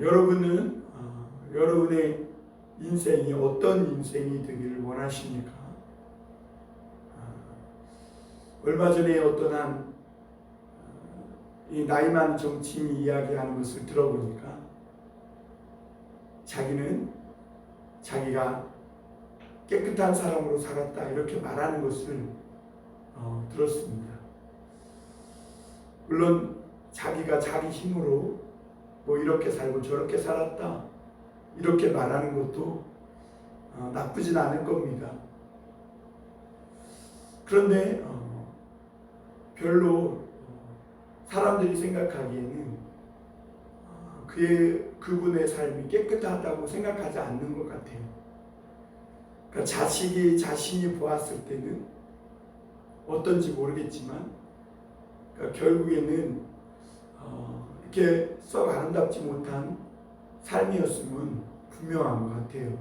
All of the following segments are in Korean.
여러분은 여러분의 인생이 어떤 인생이 되기를 원하십니까? 얼마 전에 어떤 이 나이 많은 정치인이 이야기하는 것을 들어보니까 자기는 자기가 깨끗한 사람으로 살았다 이렇게 말하는 것을 들었습니다. 물론 자기가 자기 힘으로 뭐 이렇게 살고 저렇게 살았다 이렇게 말하는 것도 나쁘진 않을 겁니다. 그런데 별로 사람들이 생각하기에는 그분의 삶이 깨끗하다고 생각하지 않는 것 같아요. 그러니까 자신이 보았을 때는 어떤지 모르겠지만 그러니까 결국에는 이렇게 썩 아름답지 못한 삶이었음은 분명한 것 같아요.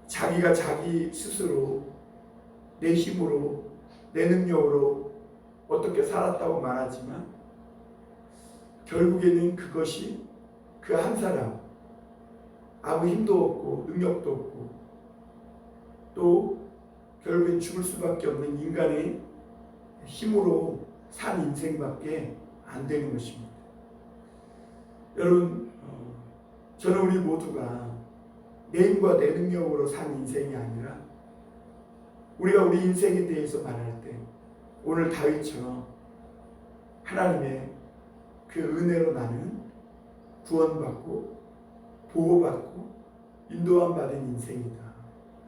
자기가 자기 스스로 내 힘으로 내 능력으로 어떻게 살았다고 말하지만 결국에는 그것이 그 한 사람 아무 힘도 없고 능력도 없고 또 결국엔 죽을 수밖에 없는 인간의 힘으로 산 인생밖에 안 되는 것입니다. 여러분, 저는 우리 모두가 내 힘과 내 능력으로 산 인생이 아니라 우리가 우리 인생에 대해서 말할 때 오늘 다윗처럼 하나님의 그 은혜로 나는 구원받고 보호받고 인도함 받은 인생이다.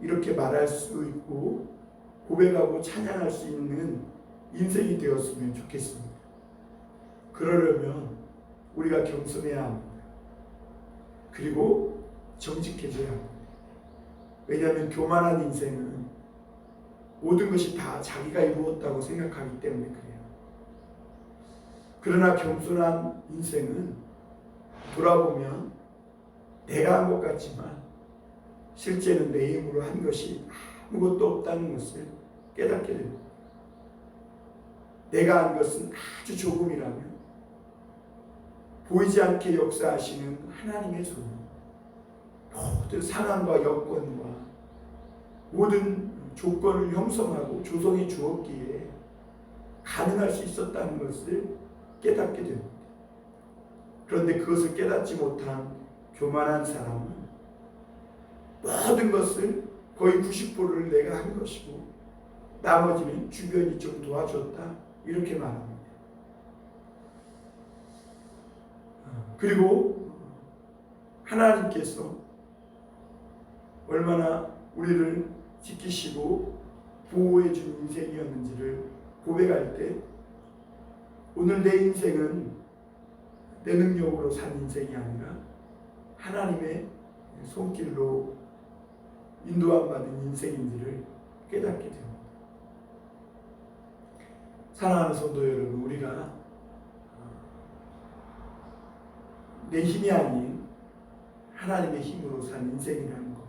이렇게 말할 수 있고 고백하고 찬양할 수 있는 인생이 되었으면 좋겠습니다. 그러려면 우리가 겸손해야 합니다. 그리고 정직해져야 합니다. 왜냐하면 교만한 인생은 모든 것이 다 자기가 이루었다고 생각하기 때문에 그래요. 그러나 겸손한 인생은 돌아보면 내가 한 것 같지만 실제는 내 힘으로 한 것이 아무것도 없다는 것을 깨닫게 됩니다. 내가 한 것은 아주 조금이라면 보이지 않게 역사하시는 하나님의 손, 모든 상황과 여건과 모든 조건을 형성하고 조성해 주었기에 가능할 수 있었다는 것을 깨닫게 됩니다. 그런데 그것을 깨닫지 못한 교만한 사람은 모든 것을 거의 90%를 내가 한 것이고 나머지는 주변이 좀 도와줬다 이렇게 말합니다. 그리고 하나님께서 얼마나 우리를 지키시고 보호해 준 인생이었는지를 고백할 때 오늘 내 인생은 내 능력으로 산 인생이 아니라 하나님의 손길로 인도함 받은 인생인지를 깨닫게 됩니다. 사랑하는 성도 여러분, 우리가 내 힘이 아닌 하나님의 힘으로 산 인생이라는 것,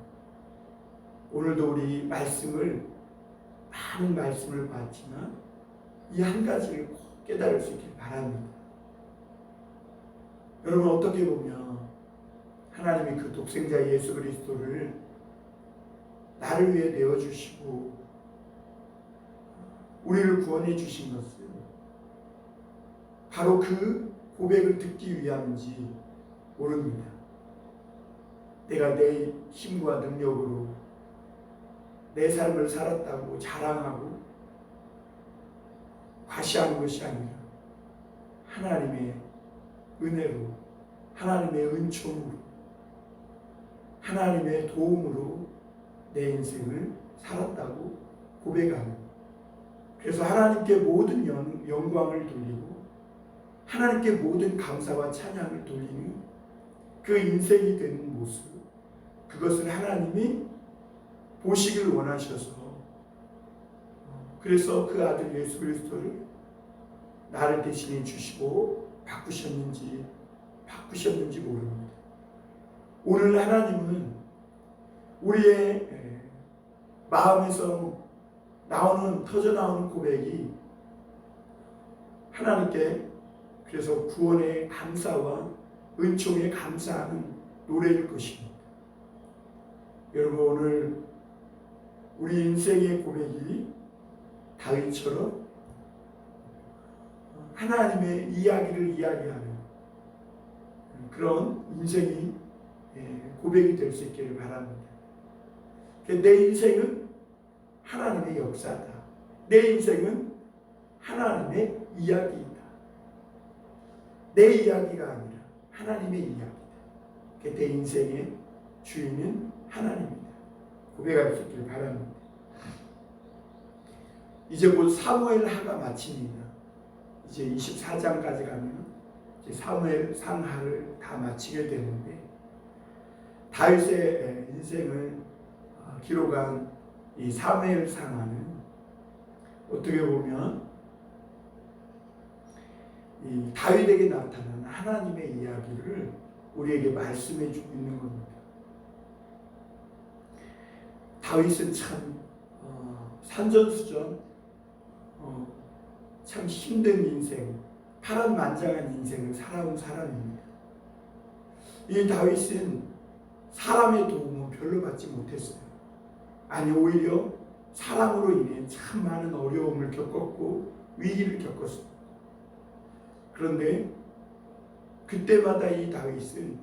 오늘도 우리 많은 말씀을 봤지만 이 한 가지를 꼭 깨달을 수 있길 바랍니다. 여러분, 어떻게 보면 하나님이 그 독생자 예수 그리스도를 나를 위해 내어주시고 우리를 구원해 주신 것은 바로 그 고백을 듣기 위함인지 모릅니다. 내가 내 힘과 능력으로 내 삶을 살았다고 자랑하고 과시하는 것이 아니라 하나님의 은혜로, 하나님의 은총으로, 하나님의 도움으로 내 인생을 살았다고 고백합니다. 그래서 하나님께 모든 영광을 돌리고 하나님께 모든 감사와 찬양을 돌리는 그 인생이 되는 모습, 그것을 하나님이 보시길 원하셔서 그래서 그 아들 예수 그리스도를 나를 대신해 주시고 바꾸셨는지 모릅니다. 오늘 하나님은 우리의 마음에서 터져나오는 고백이 하나님께 그래서 구원의 감사와 은총에 감사하는 노래일 것입니다. 여러분, 오늘 우리 인생의 고백이 다윗처럼 하나님의 이야기를 이야기하는 그런 인생이 고백이 될 수 있기를 바랍니다. 내 인생은 하나님의 역사다. 내 인생은 하나님의 이야기이다. 내 이야기가 아니라 하나님의 이야기다. 내 인생의 주인은 하나님입니다. 고백할 수 있기를 바랍니다. 이제 곧 사무엘 하가 마칩니다. 이제 24장까지 가면 이제 사무엘 상하를 다 마치게 되는데, 다윗의 인생을 기록한 이 사무엘 상하는 어떻게 보면 이 다윗에게 나타난 하나님의 이야기를 우리에게 말씀해 주고 있는 겁니다. 다윗은 참 산전수전 참 힘든 인생, 파란만장한 인생을 살아온 사람입니다. 이 다윗은 사람의 도움은 별로 받지 못했어요. 아니, 오히려 사람으로 인해 참 많은 어려움을 겪었고 위기를 겪었습니다. 그런데 그때마다 이 다윗은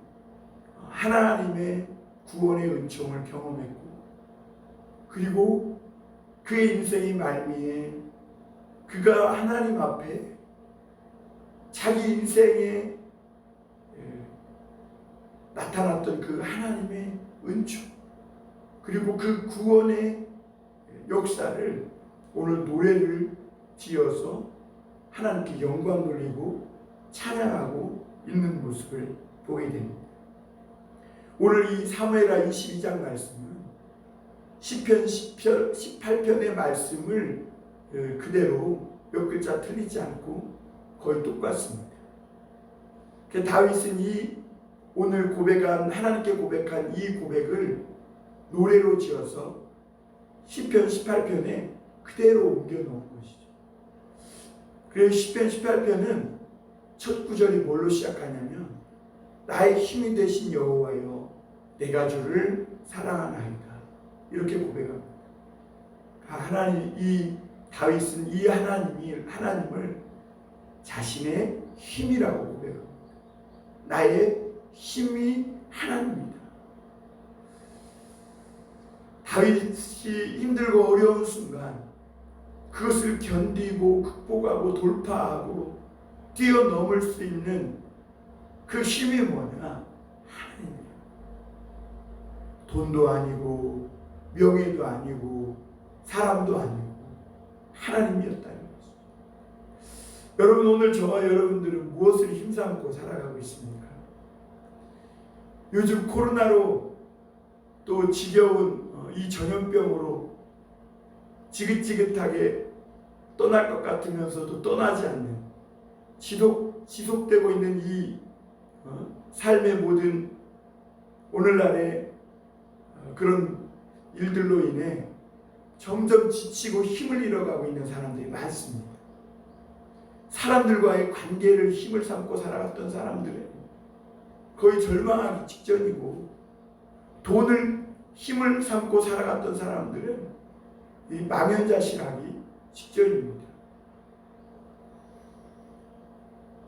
하나님의 구원의 은총을 경험했고, 그리고 그의 인생의 말미에 그가 하나님 앞에 자기 인생에 나타났던 그 하나님의 은총, 그리고 그 구원의 역사를 오늘 노래를 지어서 하나님께 영광 돌리고 찬양하고 있는 모습을 보게 됩니다. 오늘 이 사무엘하 22장 말씀은 시편 18편의 말씀을 그대로 몇 글자 틀리지 않고 거의 똑같습니다. 다윗은 이 오늘 고백한, 하나님께 고백한 이 고백을 노래로 지어서 시편 18편에 그대로 옮겨 놓은 것이죠. 그래서 시편 18편은 첫 구절이 뭘로 시작하냐면, 나의 힘이 되신 여호와여, 내가 주를 사랑하나이다. 이렇게 고백합니다. 하나님, 이 다윗은 이 하나님을 자신의 힘이라고 고백합니다. 나의 힘이 하나님입니다. 다윗이 힘들고 어려운 순간 그것을 견디고 극복하고 돌파하고 뛰어넘을 수 있는 그 힘이 뭐냐? 하나님이에요. 돈도 아니고 명예도 아니고 사람도 아니고 하나님이었다는 것이죠. 여러분, 오늘 저와 여러분들은 무엇을 힘삼고 살아가고 있습니까? 요즘 코로나로 또 지겨운 이 전염병으로 지긋지긋하게 떠날 것 같으면서도 떠나지 않는 지속되고 있는 이 삶의 모든 오늘날의 그런 일들로 인해 점점 지치고 힘을 잃어가고 있는 사람들이 많습니다. 사람들과의 관계를 힘을 삼고 살아갔던 사람들은 거의 절망하기 직전이고, 돈을 힘을 삼고 살아갔던 사람들은 이 망연자실하기 직전입니다.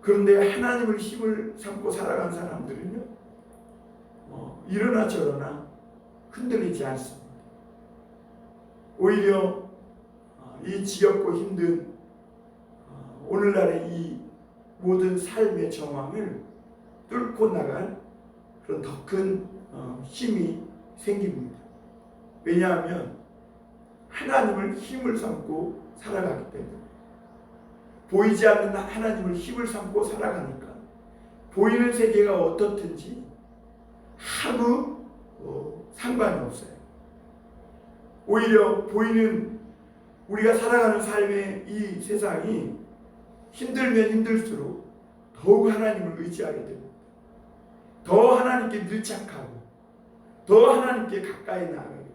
그런데 하나님을 힘을 삼고 살아간 사람들은요, 이러나 저러나 흔들리지 않습니다. 오히려 이 지겹고 힘든 오늘날의 이 모든 삶의 정황을 뚫고 나갈 그런 더 큰 힘이 생깁니다. 왜냐하면 하나님을 힘을 삼고 살아가기 때문에, 보이지 않는 하나님을 힘을 삼고 살아가니까 보이는 세계가 어떻든지 아무 상관이 없어요. 오히려 보이는 우리가 살아가는 삶의 이 세상이 힘들면 힘들수록 더욱 하나님을 의지하게 됩니다. 더 하나님께 밀착하고, 더 하나님께 가까이 나가게 되고,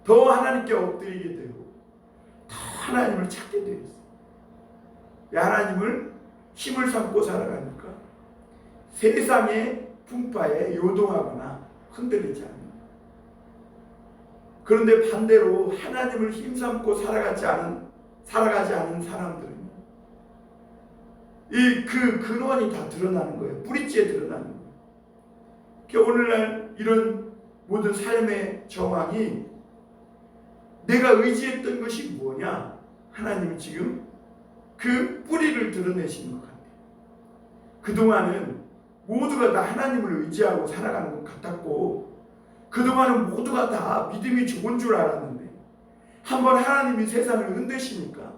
더 하나님께 엎드리게 되고, 더 하나님을 찾게 되어 있어요. 하나님을 힘을 삼고 살아가니까 세상의 풍파에 요동하거나 흔들리지 않는. 그런데 반대로 하나님을 힘삼고 살아가지 않은 사람들은 그 근원이 다 드러나는 거예요. 뿌리째 드러나는 거예요. 그러니까 오늘날 이런 모든 삶의 정황이 내가 의지했던 것이 뭐냐? 하나님은 지금 그 뿌리를 드러내시는 것 같아요. 그동안은 모두가 다 하나님을 의지하고 살아가는 것 같았고, 그동안은 모두가 다 믿음이 좋은 줄 알았는데, 한번 하나님이 세상을 흔드시니까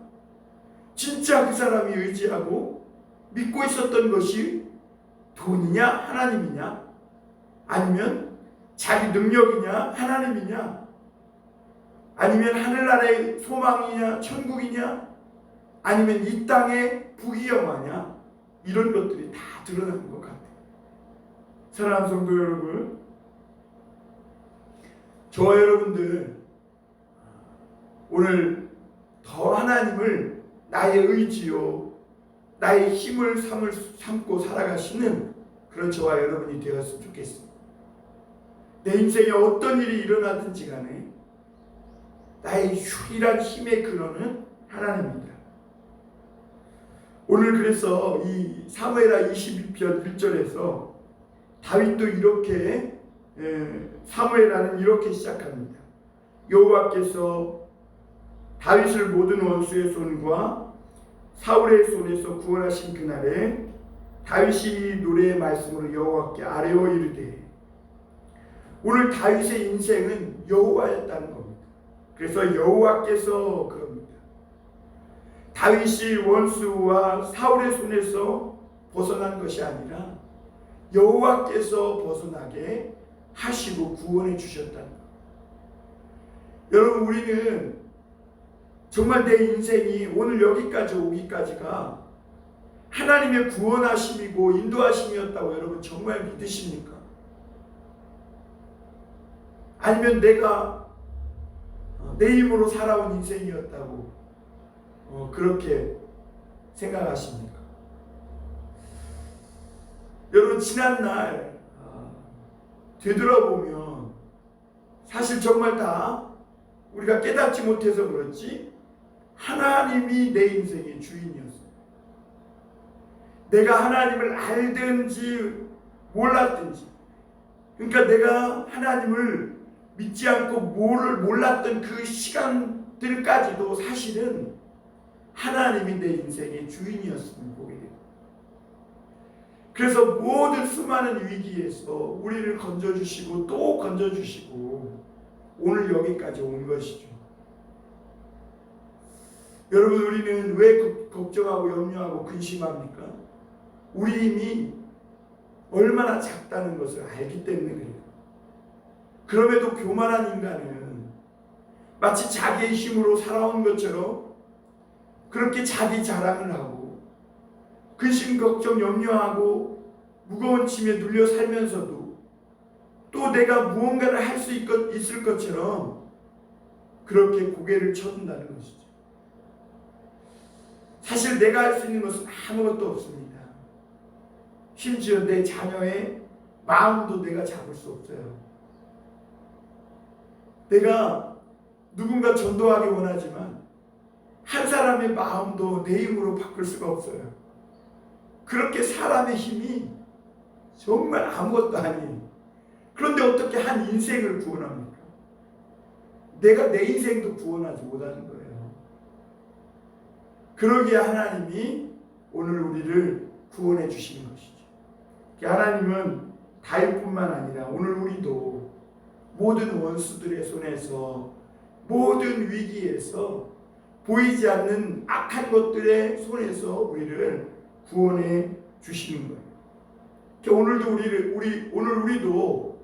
진짜 그 사람이 의지하고 믿고 있었던 것이 돈이냐 하나님이냐, 아니면 자기 능력이냐 하나님이냐, 아니면 하늘나라의 소망이냐 천국이냐, 아니면 이 땅의 부귀영화냐, 이런 것들이 다 드러나는 것 같아요. 사랑하는 성도 여러분, 저와 여러분들 오늘 더 하나님을 나의 의지요, 나의 힘을 삼고 살아가시는 그런 저와 여러분이 되었으면 좋겠습니다. 내 인생에 어떤 일이 일어나든지 간에 나의 유일한 힘의 근원은 하나님입니다. 오늘 그래서 이 사무엘하 22편 1절에서 다윗도 이렇게 사무엘하는 이렇게 시작합니다. 여호와께서 다윗을 모든 원수의 손과 사울의 손에서 구원하신 그날에 다윗이 노래의 말씀으로 여호와께 아뢰어 이르되. 오늘 다윗의 인생은 여호와였다는 겁니다. 그래서 여호와께서 그럽니다. 다윗이 원수와 사울의 손에서 벗어난 것이 아니라 여호와께서 벗어나게 하시고 구원해 주셨다는 것. 여러분, 우리는 정말 내 인생이 오늘 여기까지 오기까지가 하나님의 구원하심이고 인도하심이었다고 여러분 정말 믿으십니까? 아니면 내가 내 힘으로 살아온 인생이었다고 그렇게 생각하십니까? 여러분, 지난날 되돌아보면 사실 정말 다 우리가 깨닫지 못해서 그렇지 하나님이 내 인생의 주인이었어요. 내가 하나님을 알든지 몰랐든지, 그러니까 내가 하나님을 믿지 않고 몰랐던 그 시간들까지도 사실은 하나님이 내 인생의 주인이었음을 보게 돼요. 그래서 모든 수많은 위기에서 우리를 건져주시고 또 건져주시고 오늘 여기까지 온 것이죠. 여러분, 우리는 왜 걱정하고 염려하고 근심합니까? 우리 힘이 얼마나 작다는 것을 알기 때문에 그래요. 그럼에도 교만한 인간은 마치 자기의 힘으로 살아온 것처럼 그렇게 자기 자랑을 하고 근심, 걱정, 염려하고 무거운 짐에 눌려 살면서도 또 내가 무언가를 할 수 있을 것처럼 그렇게 고개를 쳐준다는 것이죠. 사실 내가 할 수 있는 것은 아무것도 없습니다. 심지어 내 자녀의 마음도 내가 잡을 수 없어요. 내가 누군가 전도하기 원하지만 한 사람의 마음도 내 힘으로 바꿀 수가 없어요. 그렇게 사람의 힘이 정말 아무것도 아니에요. 그런데 어떻게 한 인생을 구원합니까? 내가 내 인생도 구원하지 못하는 거예요. 그러기에 하나님이 오늘 우리를 구원해 주시는 것이죠. 하나님은 다윗뿐만 아니라 오늘 우리도 모든 원수들의 손에서, 모든 위기에서, 보이지 않는 악한 것들의 손에서 우리를 구원해 주시는 거예요. 오늘도 오늘 우리도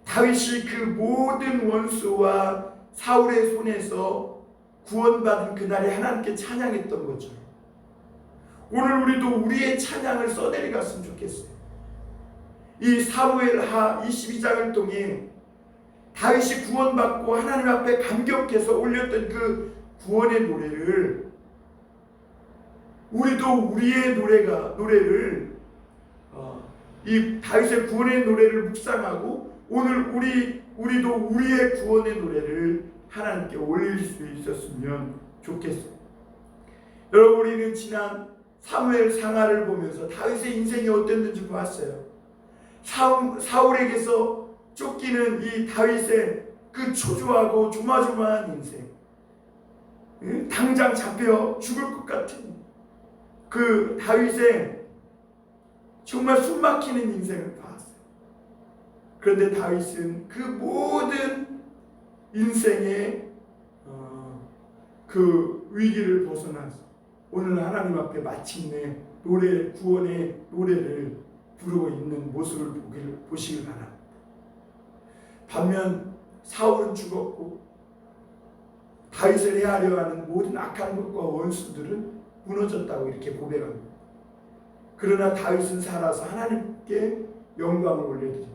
다윗이 그 모든 원수와 사울의 손에서 구원받은 그날에 하나님께 찬양했던 것처럼 오늘 우리도 우리의 찬양을 써내려갔으면 좋겠어요. 이 사무엘하 22장을 통해 다윗이 구원받고 하나님 앞에 감격해서 올렸던 그 구원의 노래를 우리도 우리의 노래를 이 다윗의 구원의 노래를 묵상하고 오늘 우리도 우리의 구원의 노래를 하나님께 올릴 수 있었으면 좋겠어요. 여러분, 우리는 지난 사무엘 상하를 보면서 다윗의 인생이 어땠는지 보았어요. 사울에게서 쫓기는 이 다윗의 그 초조하고 조마조마한 인생, 당장 잡혀 죽을 것 같은 그 다윗의 정말 숨막히는 인생을 봤어요. 그런데 다윗은 그 모든 인생의 그 위기를 벗어나서 오늘 하나님 앞에 마침내 구원의 노래를 부르고 있는 모습을 보시길 바랍니다. 반면 사울은 죽었고 다윗을 해하려 하는 모든 악한 것과 원수들은 무너졌다고 이렇게 고백합니다. 그러나 다윗은 살아서 하나님께 영광을 올려드립니다.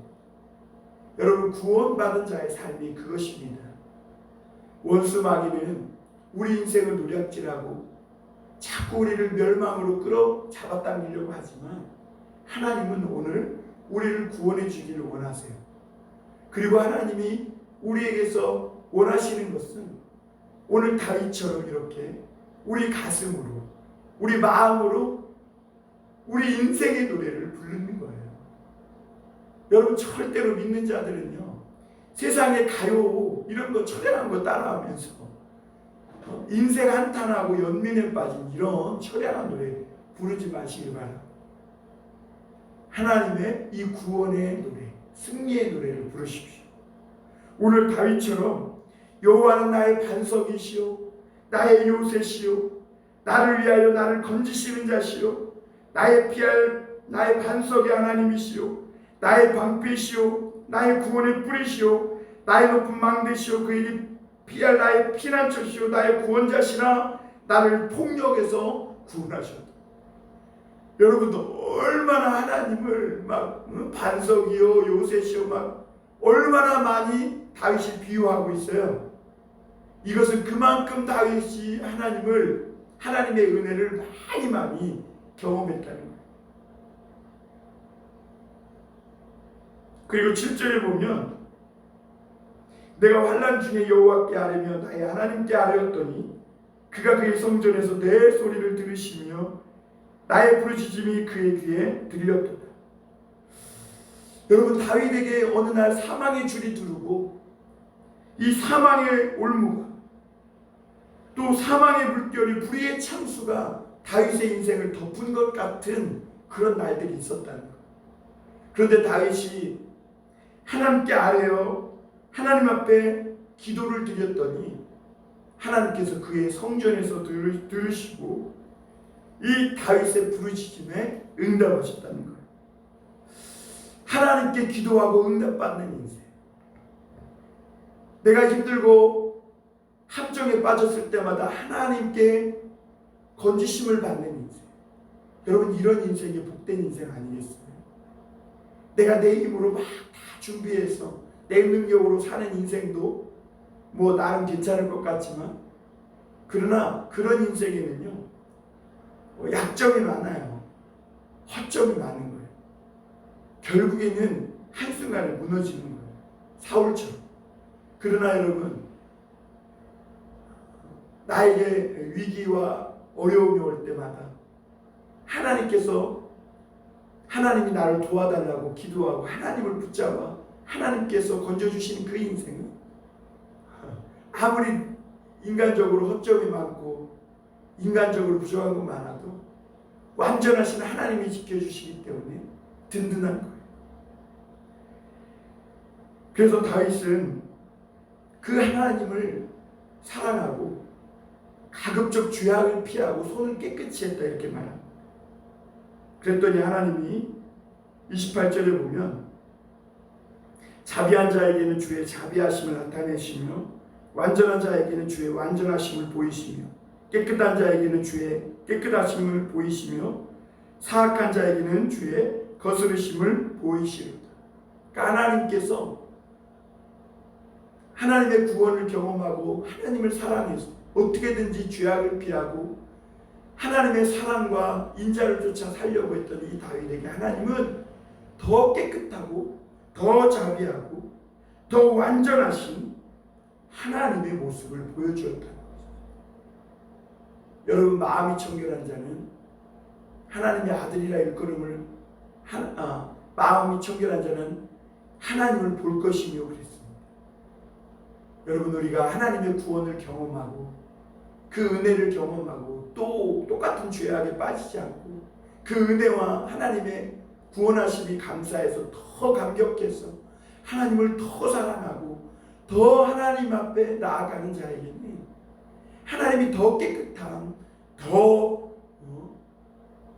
여러분, 구원받은 자의 삶이 그것입니다. 원수 마귀는 우리 인생을 노략질하고 자꾸 우리를 멸망으로 끌어 잡아당기려고 하지만 하나님은 오늘 우리를 구원해 주기를 원하세요. 그리고 하나님이 우리에게서 원하시는 것은 오늘 다윗처럼 이렇게 우리 가슴으로, 우리 마음으로 우리 인생의 노래를 부르는 거예요. 여러분, 절대로 믿는 자들은요, 세상의 가요 이런 거 처량한 거 따라하면서 인생 한탄하고 연민에 빠진 이런 처량한 노래 부르지 마시길 바랍니다. 하나님의 이 구원의 노래, 승리의 노래를 부르십시오. 오늘 다윗처럼 여호와는 나의 반석이시요 나의 요새시요 나를 위하여 나를 건지시는 자시요 나의 반석의 하나님이시요 나의 방패시요 나의 구원의 뿌리시요 나의 높은 망대시요 그에게 피할 나의 피난처시요 나의 구원자시나 나를 폭력에서 구원하셨다. 여러분도 얼마나 하나님을 막 반석이요 요새시요 막 얼마나 많이 다윗이 비유하고 있어요. 이것은 그만큼 다윗이 하나님의 은혜를 많이 경험했다는 거예요. 그리고 7절에 보면 내가 환난 중에 여호와께 아뢰며 나의 하나님께 아뢰었더니 그가 그의 성전에서 내 소리를 들으시며 나의 부르짖음이 그의 귀에 들렸도다. 여러분, 다윗에게 어느 날 사망의 줄이 두르고 이 사망의 올무가 또 사망의 물결이 불의의 창수가 다윗의 인생을 덮은 것 같은 그런 날들이 있었다는 거예요. 그런데 다윗이 하나님께 아뢰어 하나님 앞에 기도를 드렸더니 하나님께서 그의 성전에서 들으시고 이 다윗의 부르짖음에 응답하셨다는 거예요. 하나님께 기도하고 응답받는 인생. 내가 힘들고 함정에 빠졌을 때마다 하나님께 건지심을 받는 인생. 여러분, 이런 인생이 복된 인생 아니겠어요? 내가 내 힘으로 막 다 준비해서 내 능력으로 사는 인생도 뭐 나름 괜찮을 것 같지만 그러나 그런 인생에는요 약점이 많아요. 허점이 많은 거예요. 결국에는 한순간에 무너지는 거예요. 사울처럼. 그러나 여러분, 나에게 위기와 어려움이 올 때마다 하나님이 나를 도와달라고 기도하고 하나님을 붙잡아 하나님께서 건져주시는 그 인생은 아무리 인간적으로 허점이 많고 인간적으로 부족한 거 많아도 완전하신 하나님이 지켜주시기 때문에 든든한 거예요. 그래서 다윗은 그 하나님을 사랑하고 가급적 죄악을 피하고 손을 깨끗이 했다 이렇게 말합니다. 그랬더니 하나님이 28절에 보면 자비한 자에게는 주의 자비하심을 나타내시며 완전한 자에게는 주의 완전하심을 보이시며 깨끗한 자에게는 주의 깨끗하심을 보이시며 사악한 자에게는 주의 거스르심을 보이시리로다. 그러니까 하나님께서 하나님의 구원을 경험하고 하나님을 사랑해서 어떻게든지 죄악을 피하고 하나님의 사랑과 인자를 쫓아 살려고 했던 이 다윗에게 하나님은 더 깨끗하고 더 자비하고 더 완전하신 하나님의 모습을 보여주었다는 거죠. 여러분, 마음이 청결한 자는 하나님의 아들이라 일컬음을 마음이 청결한 자는 하나님을 볼 것이며 그랬습니다. 여러분, 우리가 하나님의 구원을 경험하고 그 은혜를 경험하고 또 똑같은 죄악에 빠지지 않고 그 은혜와 하나님의 구원하심이 감사해서 더 감격해서 하나님을 더 사랑하고 더 하나님 앞에 나아가는 자에게는 하나님이 더 깨끗함, 더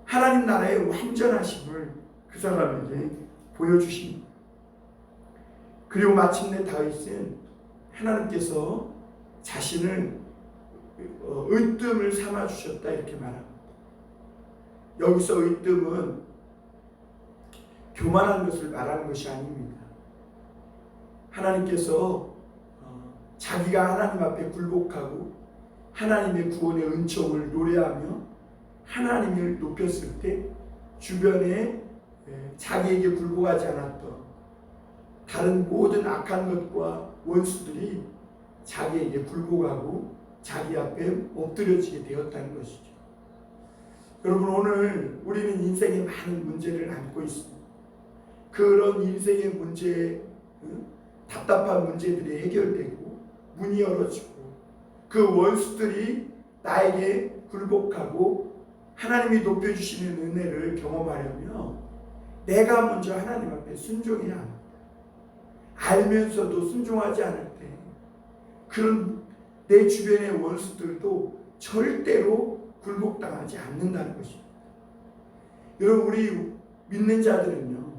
하나님 나라의 완전하심을 그 사람에게 보여주십니다. 그리고 마침내 다윗은 하나님께서 자신을 의뜸을 삼아 주셨다 이렇게 말합니다. 여기서 의뜸은 교만한 것을 말하는 것이 아닙니다. 하나님께서 자기가 하나님 앞에 굴복하고 하나님의 구원의 은총을 노래하며 하나님을 높였을 때 주변에 자기에게 굴복하지 않았던 다른 모든 악한 것과 원수들이 자기에게 굴복하고 자기 앞에 엎드려지게 되었다는 것이죠. 여러분, 오늘 우리는 인생에 많은 문제를 안고 있습니다. 그런 인생의 문제, 답답한 문제들이 해결되고 문이 열어지고 그 원수들이 나에게 굴복하고 하나님이 높여주시는 은혜를 경험하려면 내가 먼저 하나님 앞에 순종해야 합니다. 알면서도 순종하지 않을 때 그런 내 주변의 원수들도 절대로 굴복당하지 않는다는 것입니다. 여러분, 우리 믿는 자들은요,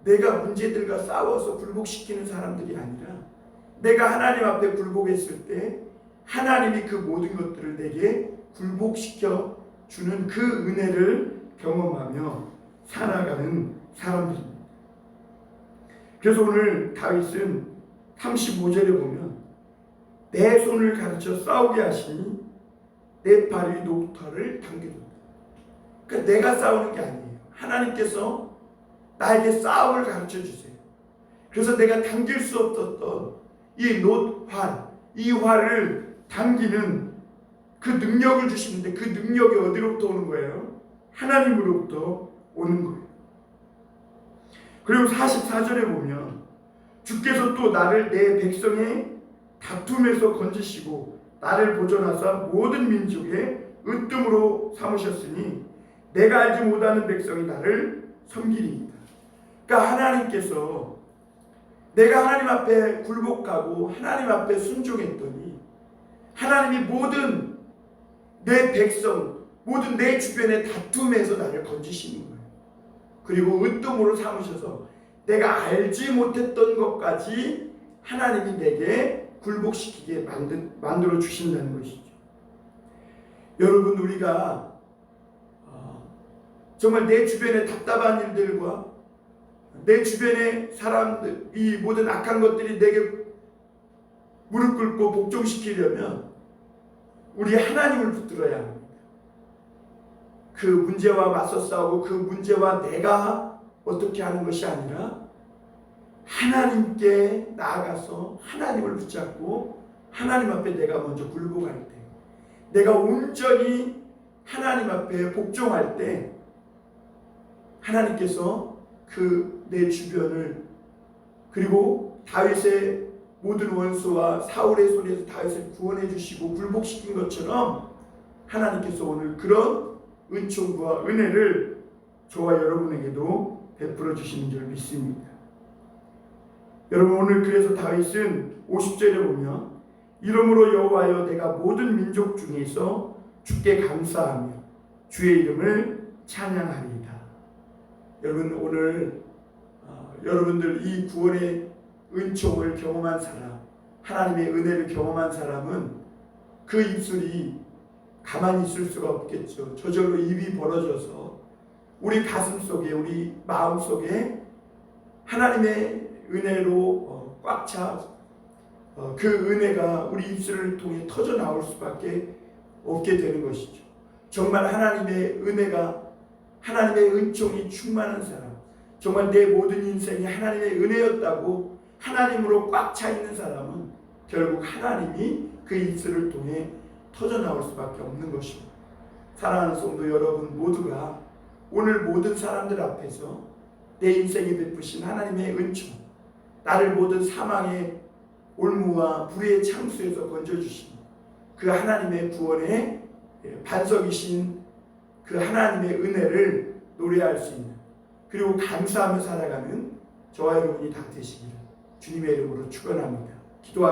내가 문제들과 싸워서 굴복시키는 사람들이 아니라 내가 하나님 앞에 굴복했을 때 하나님이 그 모든 것들을 내게 굴복시켜 주는 그 은혜를 경험하며 살아가는 사람들입니다. 그래서 오늘 다윗은 35절에 보면 내 손을 가르쳐 싸우게 하시니 내 발 위 녹터를 당겨준다. 그러니까 내가 싸우는 게 아니에요. 하나님께서 나에게 싸움을 가르쳐 주세요. 그래서 내가 당길 수 없었던 이 활을 당기는 그 능력을 주시는데 그 능력이 어디로부터 오는 거예요? 하나님으로부터 오는 거예요. 그리고 44절에 보면 주께서 또 나를 내 백성의 다툼에서 건지시고 나를 보존하사 모든 민족의 으뜸으로 삼으셨으니 내가 알지 못하는 백성이 나를 섬기리이다. 그러니까 하나님께서 내가 하나님 앞에 굴복하고 하나님 앞에 순종했더니 하나님이 모든 내 백성, 모든 내 주변의 다툼에서 나를 건지시는 거예요. 그리고 으뜸으로 삼으셔서 내가 알지 못했던 것까지 하나님이 내게 굴복시키게 만들어 주신다는 것이죠. 여러분, 우리가 정말 내 주변의 답답한 일들과 내 주변의 사람들, 이 모든 악한 것들이 내게 무릎 꿇고 복종시키려면 우리 하나님을 붙들어야 합니다. 그 문제와 맞서 싸우고 그 문제와 내가 어떻게 하는 것이 아니라 하나님께 나아가서 하나님을 붙잡고 하나님 앞에 내가 먼저 굴복할 때, 내가 온전히 하나님 앞에 복종할 때 하나님께서 그 내 주변을, 그리고 다윗의 모든 원수와 사울의 손에서 다윗을 구원해 주시고 굴복시킨 것처럼 하나님께서 오늘 그런 은총과 은혜를 저와 여러분에게도 베풀어 주시는 줄 믿습니다. 여러분, 오늘 그래서 다윗은 50절에 보면 이러므로 여호와여 내가 모든 민족 중에서 주께 감사하며 주의 이름을 찬양하리이다. 여러분, 오늘 여러분들 이 구원의 은총을 경험한 사람, 하나님의 은혜를 경험한 사람은 그 입술이 가만히 있을 수가 없겠죠. 저절로 입이 벌어져서 우리 가슴 속에, 우리 마음 속에 하나님의 은혜로 꽉 차 그 은혜가 우리 입술을 통해 터져 나올 수밖에 없게 되는 것이죠. 정말 하나님의 은혜가, 하나님의 은총이 충만한 사람, 정말 내 모든 인생이 하나님의 은혜였다고 하나님으로 꽉 차 있는 사람은 결국 하나님이 그 입술을 통해 터져나올 수밖에 없는 것입니다. 사랑하는 성도 여러분 모두가 오늘 모든 사람들 앞에서 내 인생에 베푸신 하나님의 은총, 나를 모든 사망의 올무와 불의의 창수에서 건져주신 그 하나님의 구원의 반석이신 그 하나님의 은혜를 노래할 수 있는, 그리고 감사하며 살아가는 저와 여러분이 다 되시기를 주님의 이름으로 축원합니다. 기도하